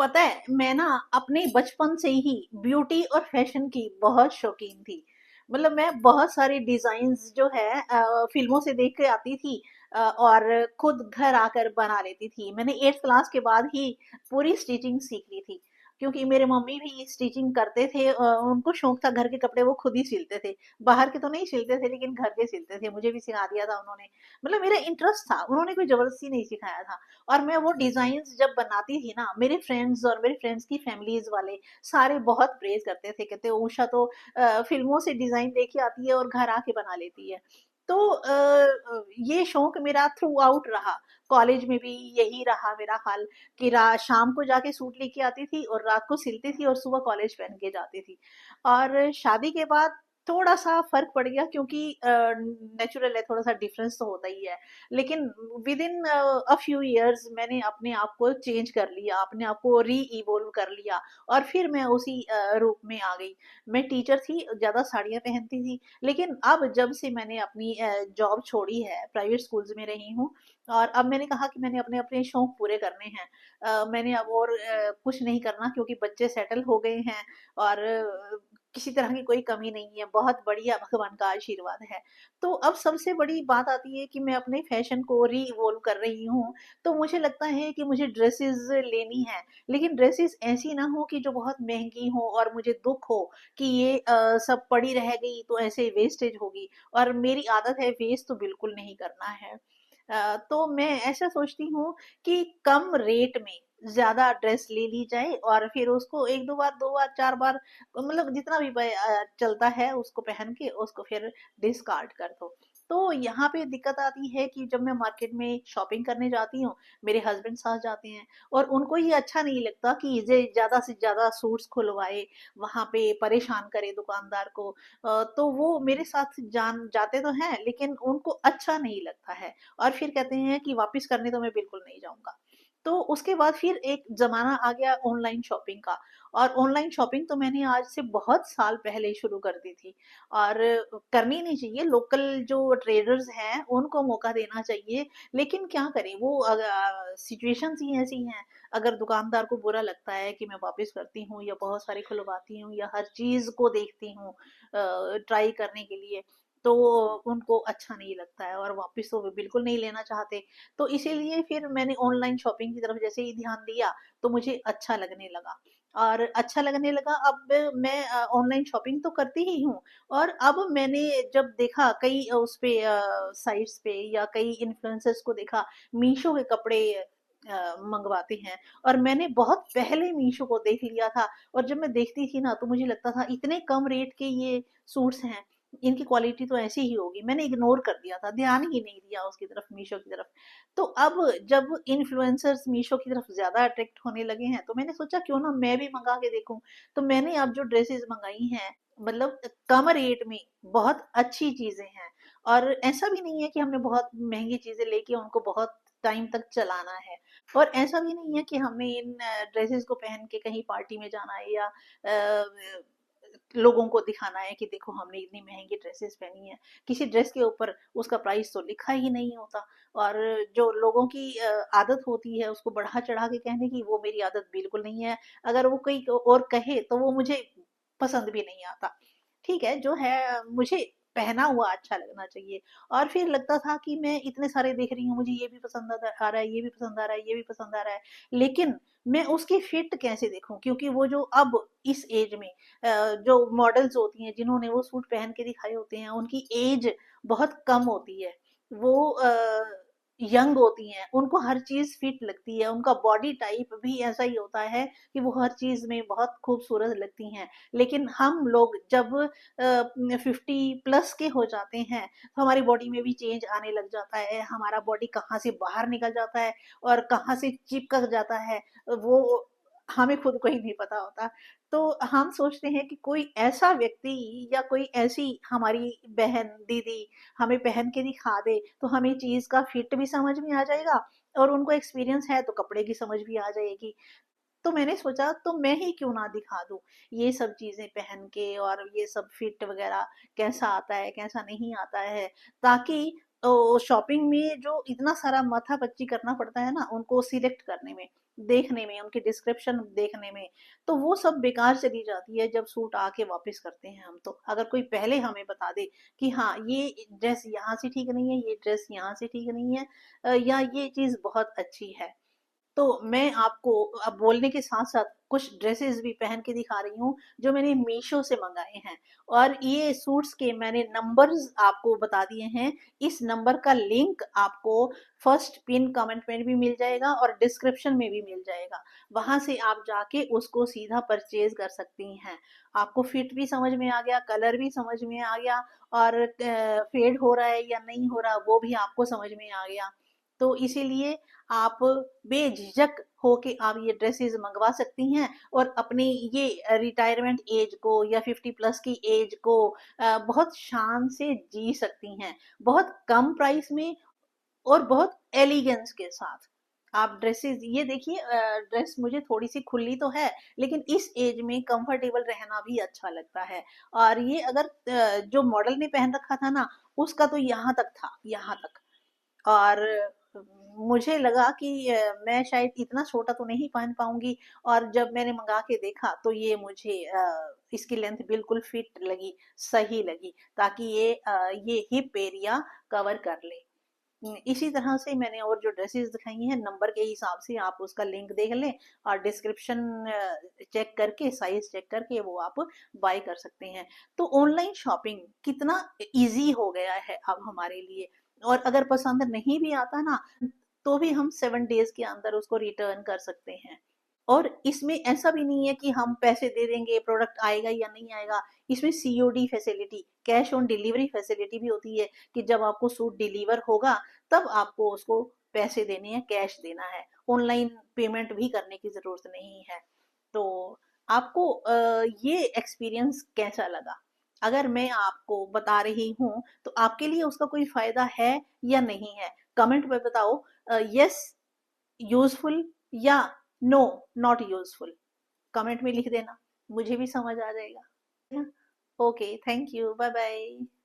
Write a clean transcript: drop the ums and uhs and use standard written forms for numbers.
पता है, मैं ना अपने बचपन से ही ब्यूटी और फैशन की बहुत शौकीन थी। मतलब मैं बहुत सारे डिजाइन्स जो है फिल्मों से देख के आती थी, और खुद घर आकर बना लेती थी। मैंने 8th क्लास के बाद ही पूरी स्टिचिंग सीख ली थी, क्योंकि मेरे मम्मी भी स्टिचिंग करते थे। उनको शौक था, घर के कपड़े वो खुद ही सिलते थे। बाहर के तो नहीं सिलते थे, लेकिन घर के सिलते थे। मुझे भी सिखा दिया था उन्होंने। मतलब मेरा इंटरेस्ट था, उन्होंने कोई जबरदस्ती नहीं सिखाया था। और मैं वो डिजाइन्स जब बनाती थी ना, मेरे फ्रेंड्स और मेरे फ्रेंड्स की फैमिलीज वाले सारे बहुत प्रेज करते थे। कहते उषा तो फिल्मों से डिजाइन लेके आती है और घर आके बना लेती है। तो ये शौक मेरा थ्रू आउट रहा। कॉलेज में भी यही रहा मेरा हाल, कि शाम को जाके सूट लेके आती थी और रात को सिलती थी और सुबह कॉलेज पहन के जाती थी। और शादी के बाद थोड़ा सा फर्क पड़ गया, क्योंकि नेचुरल है, थोड़ा सा डिफरेंस तो होता ही है। लेकिन with in a few years मैंने अपने आप को चेंज कर लिया, अपने आप को री इवोल्व कर लिया, और फिर मैं उसी रूप में आ गई। मैं टीचर थी, ज्यादा साड़ियां पहनती थी। लेकिन अब जब से मैंने अपनी जॉब छोड़ी है, प्राइवेट स्कूल्स में रही हूँ, और अब मैंने कहा कि मैंने अपने अपने शौक पूरे करने हैं। मैंने अब और कुछ नहीं करना, क्योंकि बच्चे सेटल हो गए हैं, और किसी तरह की कोई कमी नहीं है। बहुत बढ़िया, भगवान का आशीर्वाद है। तो अब सबसे बड़ी बात आती है कि मैं अपने फैशन को री-इवॉल्व कर रही हूँ। तो मुझे लगता है कि मुझे ड्रेसेस लेनी है, लेकिन ड्रेसेस ऐसी ना हो कि जो बहुत महँगी हो और मुझे दुःख हो कि ये सब पड़ी रह गई तो ऐसे वेस्टेज होगी, और मेरी आदत है वेस्ट तो बिल्कुल नहीं करना है। तो मैं ऐसा सोचती हूँ कि कम रेट में ज़्यादा ड्रेस ले ली जाए, और फिर उसको 1-2 बार, 2 बार, 4 बार, मतलब जितना भी चलता है उसको पहन के उसको फिर डिस्कार्ड कर दो। तो यहाँ पे दिक्कत आती है कि जब मैं मार्केट में शॉपिंग करने जाती हूँ, मेरे हस्बैंड साथ जाते हैं, और उनको ये अच्छा नहीं लगता कि ये ज़्यादा से ज़्यादा सूट्स खुलवाए, वहाँ पे परेशान करे दुकानदार को। तो वो मेरे साथ जाते तो हैं, लेकिन उनको अच्छा नहीं लगता है, और फिर कहते हैं कि वापस करने तो मैं बिल्कुल नहीं जाऊँगा। तो उसके बाद फिर एक ज़माना आ गया ऑनलाइन शॉपिंग का, और ऑनलाइन शॉपिंग तो मैंने आज से बहुत साल पहले शुरू कर दी थी, और करनी नहीं चाहिए। लोकल जो ट्रेडर्स हैं उनको मौका देना चाहिए, लेकिन क्या करें, वो सिचुएशंस ही ऐसी हैं। अगर दुकानदार को बुरा लगता है कि मैं वापस करती हूँ या बहुत सारी खुलवाती हूँ या हर चीज़ को देखती हूँ ट्राई करने के लिए, तो उनको अच्छा नहीं लगता है और वापस तो वो बिल्कुल नहीं लेना चाहते। तो इसीलिए फिर मैंने ऑनलाइन शॉपिंग की तरफ जैसे ही ध्यान दिया, तो मुझे अच्छा लगने लगा, और अच्छा लगने लगा। अब मैं ऑनलाइन शॉपिंग तो करती ही हूँ, और अब मैंने जब देखा कई उस पे साइट्स पे या कई इन्फ्लुएंसर्स को देखा, मीशो के कपड़े मंगवाते हैं, और मैंने बहुत पहले मीशो को देख लिया था। और जब मैं देखती थी ना, तो मुझे लगता था इतने कम रेट के ये सूट्स हैं, इनकी क्वालिटी तो ऐसी ही होगी। मैंने इग्नोर कर दिया था, ध्यान ही नहीं दिया उसकी तरफ, मीशो की तरफ। तो अब जब इन्फ्लुएंसर्स मीशो की तरफ ज्यादा अट्रैक्ट होने लगे हैं, तो मैंने सोचा क्यों ना मैं भी मंगा के देखूं। तो मैंने अब जो ड्रेसेस मंगाई हैं, मतलब कम रेट में बहुत अच्छी चीजें हैं। और ऐसा भी नहीं है कि हमने बहुत महंगी चीजें लेके उनको बहुत टाइम तक चलाना है, और ऐसा भी नहीं है कि हमें इन ड्रेसेस को पहन के कहीं पार्टी में जाना है, या लोगों को दिखाना है कि देखो हमने इतनी महंगी ड्रेसेस पहनी है। किसी ड्रेस के ऊपर उसका प्राइस तो लिखा ही नहीं होता। और जो लोगों की आदत होती है उसको बढ़ा चढ़ा के कहने की, वो मेरी आदत बिल्कुल नहीं है। अगर वो कोई और कहे तो वो मुझे पसंद भी नहीं आता। ठीक है, जो है मुझे पहना हुआ अच्छा लगना चाहिए। और फिर लगता था कि मैं इतने सारे देख रही हूँ, मुझे ये भी पसंद आ रहा है, ये भी पसंद आ रहा है, ये भी पसंद आ रहा है, लेकिन मैं उसकी फिट कैसे देखूं, क्योंकि वो जो अब इस एज में जो मॉडल्स होती हैं जिन्होंने वो सूट पहन के दिखाए होते हैं, उनकी एज बहुत कम होती है। वो यंग होती हैं, उनको हर चीज फिट लगती है, उनका बॉडी टाइप भी ऐसा ही होता है कि वो हर चीज में बहुत खूबसूरत लगती हैं। लेकिन हम लोग जब 50 प्लस के हो जाते हैं, तो हमारी बॉडी में भी चेंज आने लग जाता है। हमारा बॉडी कहाँ से बाहर निकल जाता है और कहाँ से चिपक जाता है, वो हमें खुद को ही नहीं पता होता। तो हम सोचते हैं कि कोई ऐसा व्यक्ति या कोई ऐसी हमारी बहन, दीदी हमें पहन के दिखा दे, तो हमें चीज का फिट भी समझ में आ जाएगा, और उनको एक्सपीरियंस है तो कपड़े की समझ भी आ जाएगी। तो मैंने सोचा तो मैं ही क्यों ना दिखा दूं ये सब चीजें पहन के, और ये सब फिट वगैरह कैसा आता है कैसा नहीं आता है, ताकि शॉपिंग में जो इतना सारा माथा पच्ची करना पड़ता है ना उनको सिलेक्ट करने में, देखने में, उनकी डिस्क्रिप्शन देखने में, तो वो सब बेकार चली जाती है जब सूट आके वापस करते हैं हम तो। अगर कोई पहले हमें बता दे कि हाँ, ये ड्रेस यहाँ से ठीक नहीं है, ये ड्रेस यहाँ से ठीक नहीं है, या ये चीज़ बहुत अच्छी है, तो मैं आपको अब बोलने के साथ साथ कुछ ड्रेसेस भी पहन के दिखा रही हूँ जो मैंने मीशो से मंगाए हैं। और ये सूट्स के मैंने नंबर्स आपको बता दिए हैं। इस नंबर का लिंक आपको फर्स्ट पिन कमेंट में भी मिल जाएगा और डिस्क्रिप्शन में भी मिल जाएगा। वहां से आप जाके उसको सीधा परचेज कर सकती हैं। आपको फिट भी समझ में आ गया, कलर भी समझ में आ गया, और फेड हो रहा है या नहीं हो रहा वो भी आपको समझ में आ गया। तो इसीलिए आप बेझिझक होके आप ये ड्रेसेस मंगवा सकती हैं और अपनी ये रिटायरमेंट एज को या 50+ की एज को बहुत शान से जी सकती हैं, बहुत कम प्राइस में और बहुत एलिगेंस के साथ। आप ड्रेसेस ये देखिए, ड्रेस मुझे थोड़ी सी खुली तो है, लेकिन इस एज में कंफर्टेबल रहना भी अच्छा लगता है। और ये अगर जो मॉडल ने पहन रखा था ना, उसका तो यहाँ तक था, यहाँ तक। और मुझे लगा कि मैं शायद इतना छोटा तो नहीं पहन पाऊंगी, और जब मैंने मंगा के देखा तो ये मुझे इसकी लेंथ बिल्कुल फिट लगी, सही लगी, ताकि ये हिप एरिया कवर कर ले। इसी तरह से मैंने और जो ड्रेसेस दिखाई हैं, नंबर के हिसाब से आप उसका लिंक देख लें और डिस्क्रिप्शन चेक करके, साइज चेक करके वो आप बाय कर सकते हैं। तो ऑनलाइन शॉपिंग कितना इजी हो गया है अब हमारे लिए। और अगर पसंद नहीं भी आता ना, तो भी हम 7 डेज के अंदर उसको रिटर्न कर सकते हैं। और इसमें ऐसा भी नहीं है कि हम पैसे दे देंगे प्रोडक्ट आएगा या नहीं आएगा। इसमें COD facility, cash on delivery facility भी होती है कि जब आपको सूट डिलीवर होगा तब आपको उसको पैसे देने हैं, कैश देना है। ऑनलाइन पेमेंट भी करने की जरूरत नहीं है। तो आपको ये एक्सपीरियंस कैसा लगा? अगर मैं आपको बता रही हूँ तो आपके लिए उसका कोई फायदा है या नहीं है? कमेंट में बताओ, यस यूजफुल या नो नॉट यूजफुल। कमेंट में लिख देना, मुझे भी समझ आ जाएगा। Okay, thank you, bye bye.